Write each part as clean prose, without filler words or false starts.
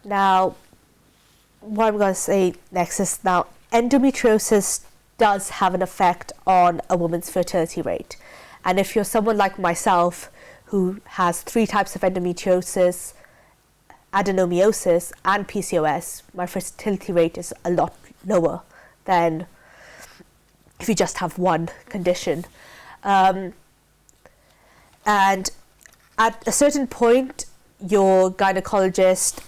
Now, what I'm going to say next is now endometriosis does have an effect on a woman's fertility rate. And if you're someone like myself who has 3 types of endometriosis, adenomyosis and PCOS, my fertility rate is a lot lower than if you just have one condition. And at a certain point, your gynecologist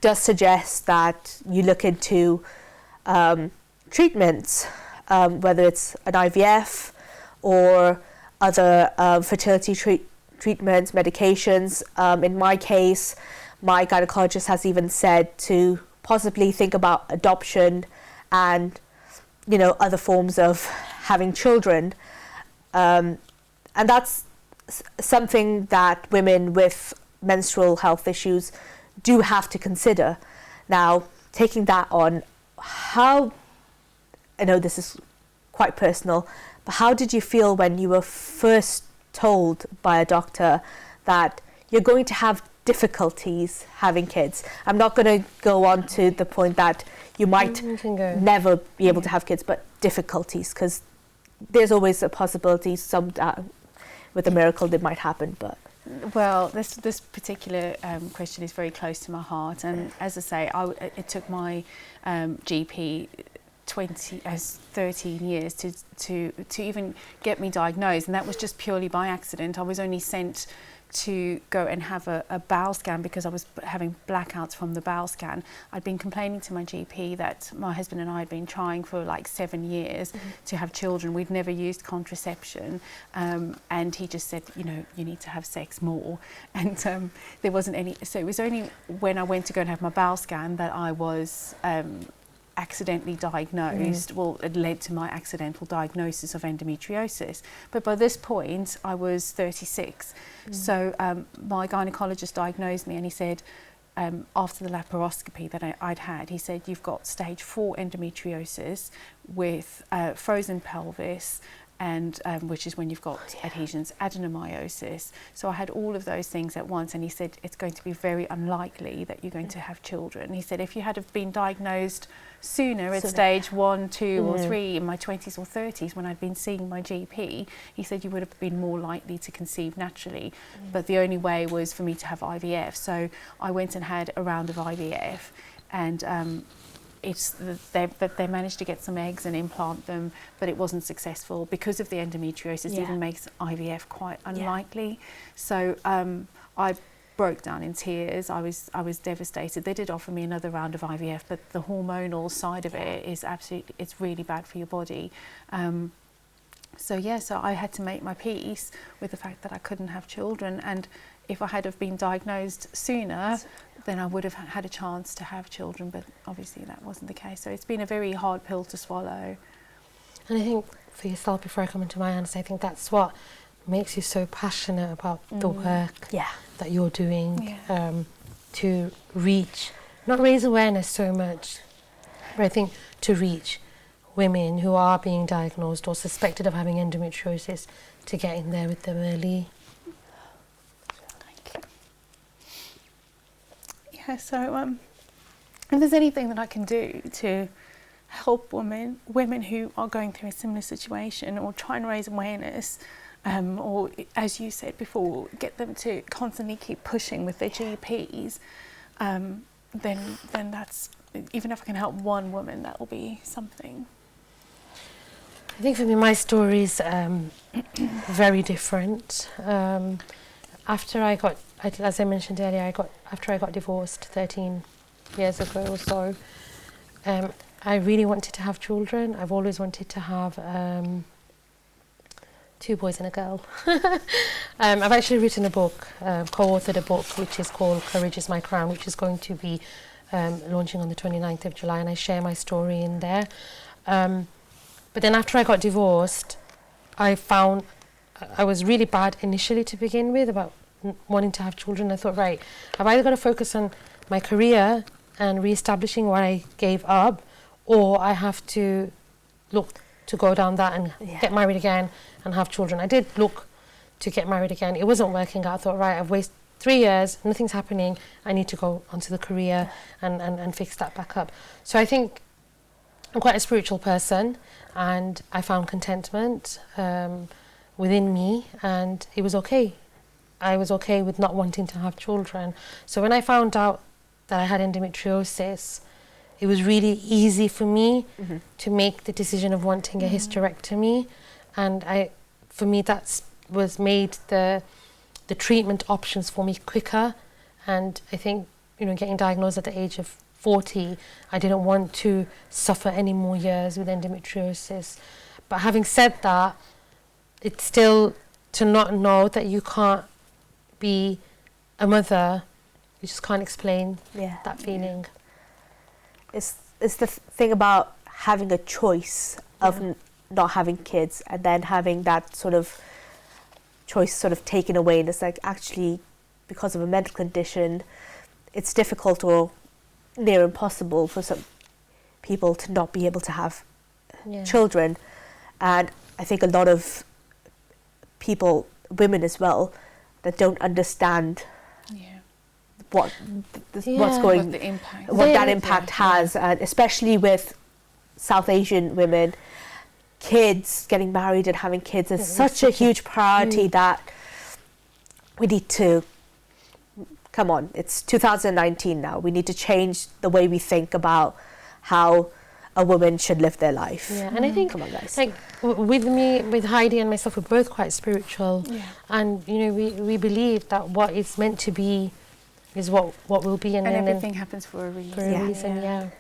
does suggest that you look into treatments, whether it's an IVF or other fertility treatments, medications. In my case, my gynecologist has even said to possibly think about adoption and, you know, other forms of having children. And that's something that women with menstrual health issues do have to consider. Now, taking that on, how, I know this is quite personal, but how did you feel when you were first told by a doctor that you're going to have difficulties having kids? I'm not going to go on to the point that you might never be able to have kids, but difficulties, because there's always a possibility with a miracle it might happen. But well, this particular question is very close to my heart, and as I say, it took my GP 13 years to even get me diagnosed, and that was just purely by accident. I was only sent to go and have a bowel scan because I was having blackouts from the bowel scan. I'd been complaining to my GP that my husband and I had been trying for like 7 years to have children. We'd never used contraception, and he just said, you know, you need to have sex more. And there wasn't any, so it was only when I went to go and have my bowel scan that I was accidentally diagnosed. Well, it led to my accidental diagnosis of endometriosis. But by this point, I was 36. So my gynecologist diagnosed me, and he said, after the laparoscopy that I'd had, he said, you've got stage 4 endometriosis with frozen pelvis, and which is when you've got adhesions, adenomyosis. So I had all of those things at once, and he said, it's going to be very unlikely that you're going to have children. He said, if you had have been diagnosed sooner at stage 1, 2 or 3 in my 20s or 30s when I'd been seeing my GP, he said you would have been more likely to conceive naturally. But the only way was for me to have IVF. So I went and had a round of IVF, and they managed to get some eggs and implant them, but it wasn't successful because of the endometriosis. Even makes IVF quite unlikely. So I broke down in tears. I was devastated. They did offer me another round of IVF, but the hormonal side of it is absolutely, it's really bad for your body. So I had to make my peace with the fact that I couldn't have children, and if I had have been diagnosed sooner, then I would have had a chance to have children, but obviously that wasn't the case. So it's been a very hard pill to swallow. And I think for yourself, before I come into my answer, I think that's what makes you so passionate about the work that you're doing to reach, not raise awareness so much, but I think to reach women who are being diagnosed or suspected of having endometriosis, to get in there with them early. Yeah, so if there's anything that I can do to help women who are going through a similar situation, or try and raise awareness, or as you said before, get them to constantly keep pushing with their GPs, then that's, even if I can help one woman, that will be something. I think for me, my story is very different. After I got, as I mentioned earlier, after I got divorced 13 years ago or so, I really wanted to have children. I've always wanted to have 2 boys and a girl. I've actually written a book, co-authored a book, which is called Courage is My Crown, which is going to be launching on the 29th of July, and I share my story in there. But then after I got divorced, I found I was really bad initially to begin with about wanting to have children. I thought, right, I've either got to focus on my career and re-establishing what I gave up, or I have to look to go down that and get married again and have children. I did look to get married again. It wasn't working out. I thought, right, I've 3 years, nothing's happening, I need to go onto the career and fix that back up. So I think I'm quite a spiritual person, and I found contentment within me, and it was okay. I was okay with not wanting to have children. So when I found out that I had endometriosis, it was really easy for me to make the decision of wanting a hysterectomy, and for me that was made the treatment options for me quicker. And I think, you know, getting diagnosed at the age of 40, I didn't want to suffer any more years with endometriosis. But having said that, it's still to not know that you can't be a mother, you just can't explain that feeling. It's the thing about having a choice of not having kids, and then having that sort of choice sort of taken away. And it's like, actually, because of a medical condition, it's difficult or near impossible for some people to not be able to have children. And I think a lot of people, women as well, that don't understand what's going, what that impact has, and especially with South Asian women, kids getting married and having kids is such a huge priority that we need to, come on, it's 2019 now, we need to change the way we think about how a woman should live their life. Yeah, and I think, come on, guys. like with me, with Heidi and myself, we're both quite spiritual, and you know, we believe that what is meant to be is what will be, and everything happens for a reason. For a reason,